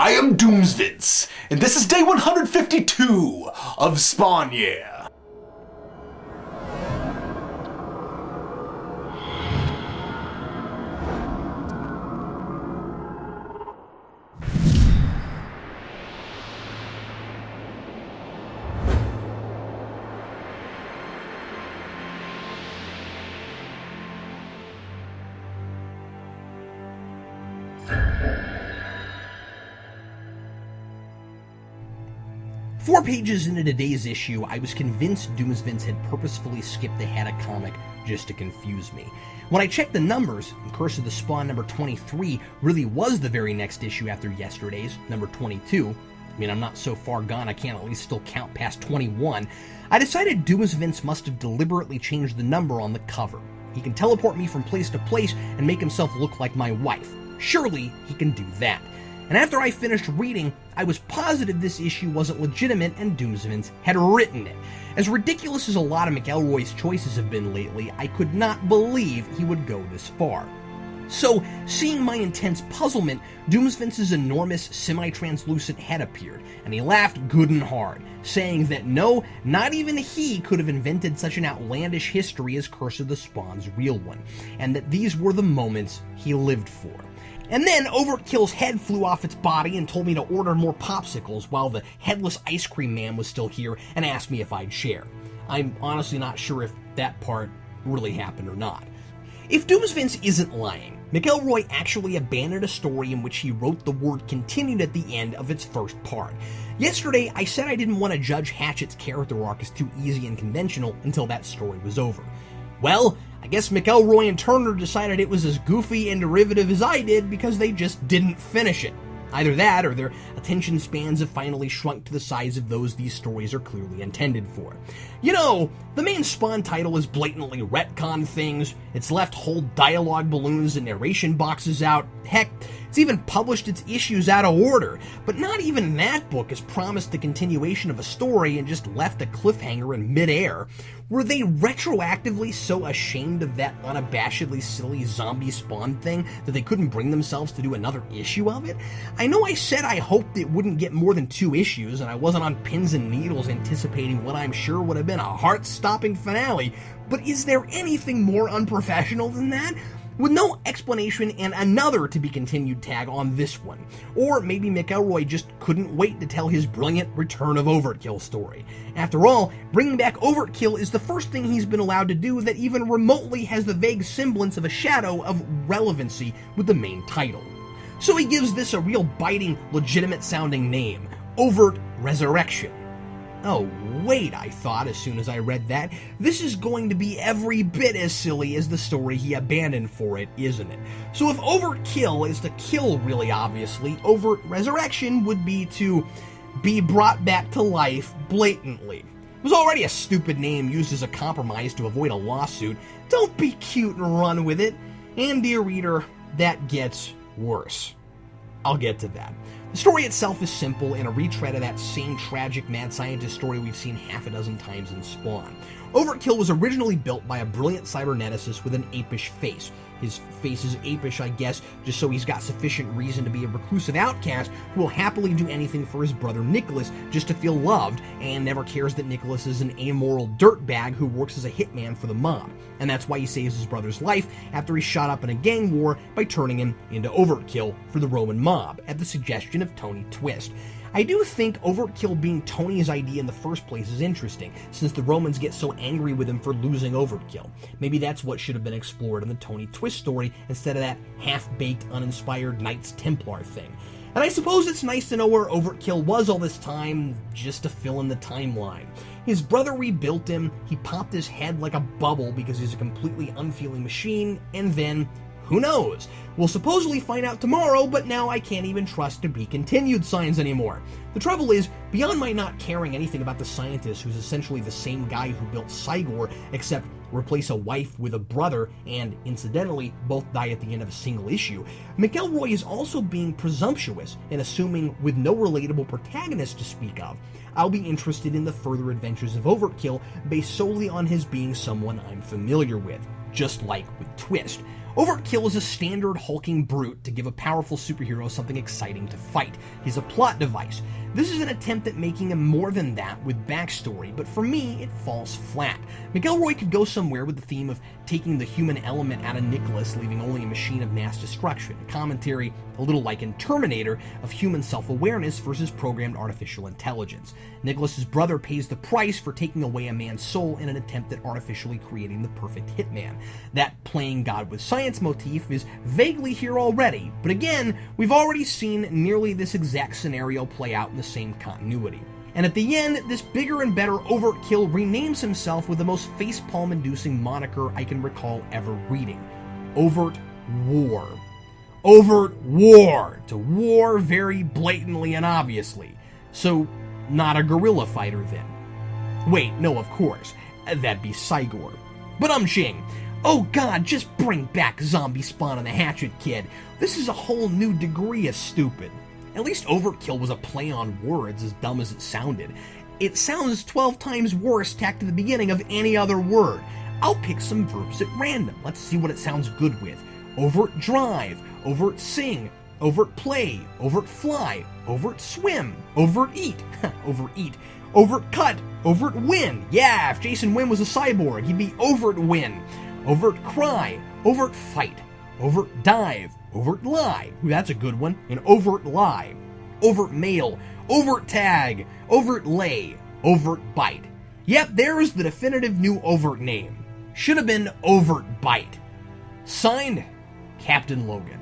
I am Doomsvince, and this is day 152 of Spawn Year. Four pages into today's issue, I was convinced Doomsvince had purposefully skipped ahead a comic just to confuse me. When I checked the numbers, Curse of the Spawn number 23 really was the very next issue after yesterday's, number 22. I mean, I'm not so far gone I can't at least still count past 21. I decided Doomsvince must have deliberately changed the number on the cover. He can teleport me from place to place and make himself look like my wife. Surely he can do that. And after I finished reading, I was positive this issue wasn't legitimate and Doomsvince had written it. As ridiculous as a lot of McElroy's choices have been lately, I could not believe he would go this far. So, seeing my intense puzzlement, Doomsvince's enormous, semi-translucent head appeared, and he laughed good and hard, saying that no, not even he could have invented such an outlandish history as Curse of the Spawn's real one, and that these were the moments he lived for. And then Overkill's head flew off its body and told me to order more popsicles while the headless ice cream man was still here and asked me if I'd share. I'm honestly not sure if that part really happened or not. If Doomsvince isn't lying, McElroy actually abandoned a story in which he wrote the word continued at the end of its first part. Yesterday, I said I didn't want to judge Hatchet's character arc as too easy and conventional until that story was over. Well, I guess McElroy and Turner decided it was as goofy and derivative as I did because they just didn't finish it. Either that, or their attention spans have finally shrunk to the size of those these stories are clearly intended for. You know, the main Spawn title is blatantly retconned things, it's left whole dialogue balloons and narration boxes out, heck, it's even published its issues out of order, but not even that book has promised the continuation of a story and just left a cliffhanger in midair. Were they retroactively so ashamed of that unabashedly silly zombie Spawn thing that they couldn't bring themselves to do another issue of it? I know I said I hoped it wouldn't get more than 2 issues, and I wasn't on pins and needles anticipating what I'm sure would have been a heart-stopping finale, but is there anything more unprofessional than that? With no explanation and another to be continued tag on this one. Or maybe McElroy just couldn't wait to tell his brilliant Return of Overkill story. After all, bringing back Overkill is the first thing he's been allowed to do that even remotely has the vague semblance of a shadow of relevancy with the main title. So he gives this a real biting, legitimate sounding name, Overt Resurrection. Oh, wait, I thought as soon as I read that, this is going to be every bit as silly as the story he abandoned for it, isn't it? So if Overkill is to kill really obviously, Overt Resurrection would be to be brought back to life blatantly. It was already a stupid name used as a compromise to avoid a lawsuit. Don't be cute and run with it. And dear reader, that gets worse. I'll get to that. The story itself is simple and a retread of that same tragic mad scientist story we've seen half a dozen times in Spawn. Overkill was originally built by a brilliant cyberneticist with an apish face. His face is apish, I guess, just so he's got sufficient reason to be a reclusive outcast who will happily do anything for his brother Nicholas just to feel loved, and never cares that Nicholas is an amoral dirtbag who works as a hitman for the mob. And that's why he saves his brother's life after he's shot up in a gang war by turning him into Overkill for the Roman mob, at the suggestion of Tony Twist. I do think Overkill being Tony's idea in the first place is interesting, since the Romans get so angry with him for losing Overkill. Maybe that's what should have been explored in the Tony Twist story, instead of that half-baked, uninspired Knights Templar thing. And I suppose it's nice to know where Overkill was all this time, just to fill in the timeline. His brother rebuilt him, he popped his head like a bubble because he's a completely unfeeling machine, and then who knows? We'll supposedly find out tomorrow, but now I can't even trust to be continued signs anymore. The trouble is, beyond my not caring anything about the scientist who's essentially the same guy who built Cygor, except replace a wife with a brother, and incidentally, both die at the end of a single issue, McElroy is also being presumptuous in assuming, with no relatable protagonist to speak of, I'll be interested in the further adventures of Overkill based solely on his being someone I'm familiar with, just like with Twist. Overt Kill is a standard hulking brute to give a powerful superhero something exciting to fight. He's a plot device. This is an attempt at making him more than that with backstory, but for me, it falls flat. McElroy could go somewhere with the theme of taking the human element out of Nicholas, leaving only a machine of mass destruction. A commentary, a little like in Terminator, of human self-awareness versus programmed artificial intelligence. Nicholas's brother pays the price for taking away a man's soul in an attempt at artificially creating the perfect hitman. That playing God with science motif is vaguely here already, but again, we've already seen nearly this exact scenario play out in the same continuity. And at the end, this bigger and better Overt Kill renames himself with the most facepalm-inducing moniker I can recall ever reading. Overt War. Overt War! To war very blatantly and obviously. So, not a guerrilla fighter then. Wait, no, of course. That'd be Cygor. But Ching. Oh god, just bring back Zombie Spawn and the Hatchet Kid. This is a whole new degree of stupid. At least Overt Kill was a play on words, as dumb as it sounded. It sounds 12 times worse tacked to the beginning of any other word. I'll pick some verbs at random. Let's see what it sounds good with. Overt drive, overt sing, overt play, overt fly, overt swim, overt eat, overeat, overt cut, overt win. Yeah, if Jason Wynn was a cyborg, he'd be overt win. Overt cry, overt fight, overt dive, overt lie. Ooh, that's a good one. An overt lie. Overt mail, overt tag, overt lay, overt bite. Yep, there's the definitive new overt name. Should have been Overt Bite. Signed, Captain Logan.